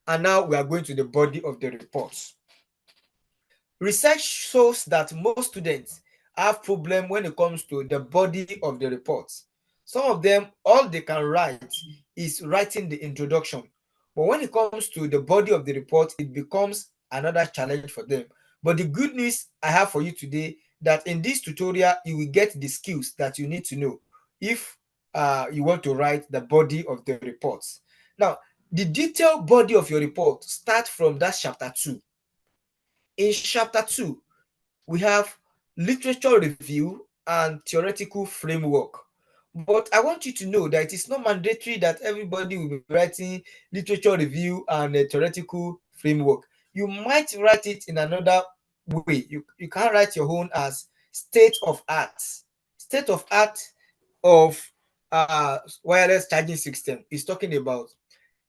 And now we are going to the body of the report. Research shows that most students have problem when it comes to the body of the report. Some of them, all they can write is writing the introduction. But when it comes to the body of the report, it becomes another challenge for them. But the good news I have for you today, that in this tutorial, you will get the skills that you need to know if you want to write the body of the report. Now, the detailed body of your report start from that chapter 2. In chapter 2, we have literature review and theoretical framework. But I want you to know that it is not mandatory that everybody will be writing literature review and a theoretical framework. You might write it in another way. You can write your own as state of art. State of art of wireless charging system is talking about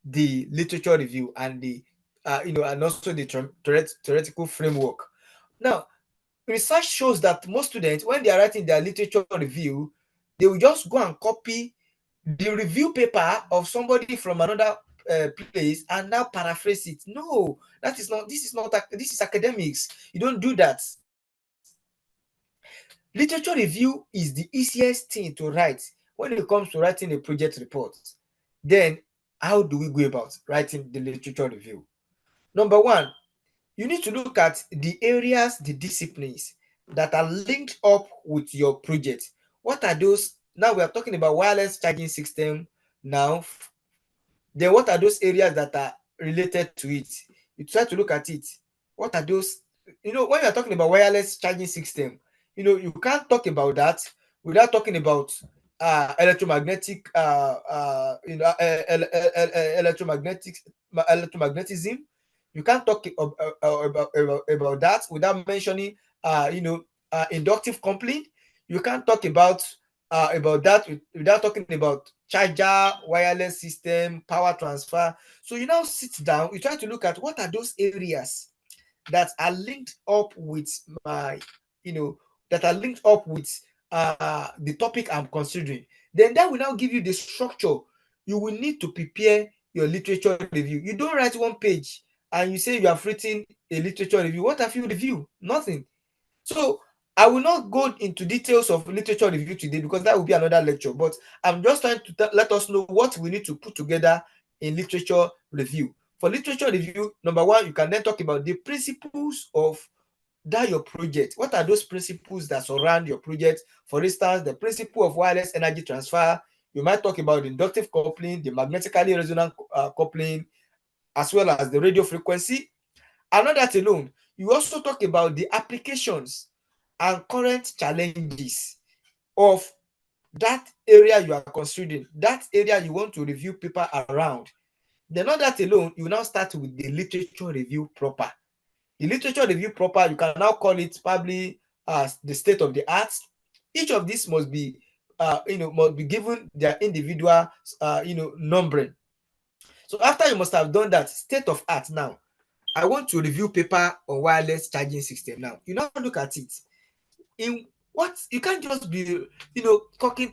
the literature review and the and also the theoretical framework. Now, research shows that most students, when they are writing their literature review, they will just go and copy the review paper of somebody from another place and now paraphrase it. No, that is not. This is not. This is academics. You don't do that. Literature review is the easiest thing to write when it comes to writing a project report. Then, how do we go about writing the literature review? Number one, you need to look at the areas, the disciplines that are linked up with your project. What are those? Now we are talking about wireless charging system. Now, then what are those areas that are related to it? You try to look at it. What are those? When you are talking about wireless charging system, you can't talk about that without talking about electromagnetic, electromagnetism. You can't talk about that without mentioning, inductive coupling. You can't talk about that without talking about charger, wireless system, power transfer. So you now sit down, you try to look at what are those areas that are linked up with my, that are linked up with the topic I'm considering. Then that will now give you the structure you will need to prepare your literature review. You don't write one page and you say you have written a literature review. What have you reviewed? Nothing. So I will not go into details of literature review today because that will be another lecture. But I'm just trying to let us know what we need to put together in literature review. For literature review, number one, you can then talk about the principles of that your project. What are those principles that surround your project? For instance, the principle of wireless energy transfer. You might talk about the inductive coupling, the magnetically resonant coupling, as well as the radio frequency. And not that alone, you also talk about the applications and current challenges of that area you are considering, that area you want to review paper around. Then not that alone, you now start with the literature review proper. The literature review proper, you can now call it probably as the state of the art. Each of these must be given their individual numbering. So after you must have done that state of art, now I want to review paper on wireless charging system. Now you now look at it in what you can't just be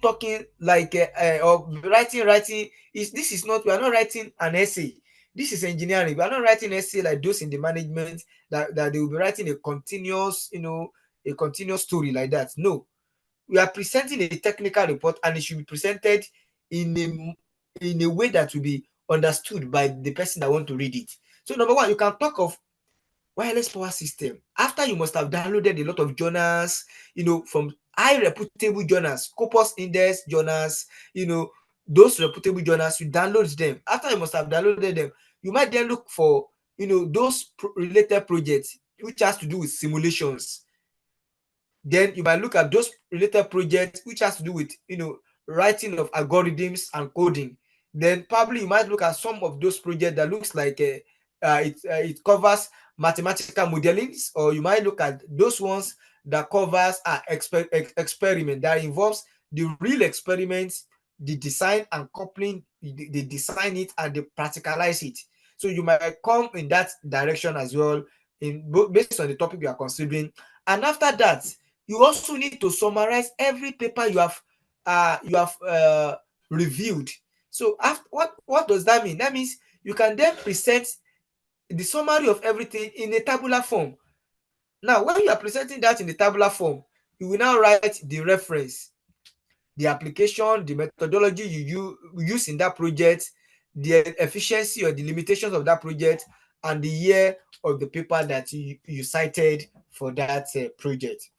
talking like or writing. This is not, we are not writing an essay. This is engineering. We are not writing essay like those in the management that they will be writing a continuous story like that. No, we are presenting a technical report and it should be presented in a way that will be understood by the person that want to read it. So number one, you can talk of wireless power system after you must have downloaded a lot of journals, from high reputable journals, Scopus Index journals, those reputable journals. You download them. After you must have downloaded them, you might then look for those related projects which has to do with simulations. Then you might look at those related projects which has to do with writing of algorithms and coding. Then probably you might look at some of those projects that looks like it covers mathematical modelings, or you might look at those ones that covers experiment that involves the real experiments, the design and coupling, they design it and they practicalize it. So you might come in that direction as well, based on the topic you are considering. And after that, you also need to summarize every paper you have reviewed. So after, what does that mean? That means you can then present the summary of everything in a tabular form. Now, when you are presenting that in the tabular form, you will now write the reference, the application, the methodology you use in that project, the efficiency or the limitations of that project, and the year of the paper that you cited for that project.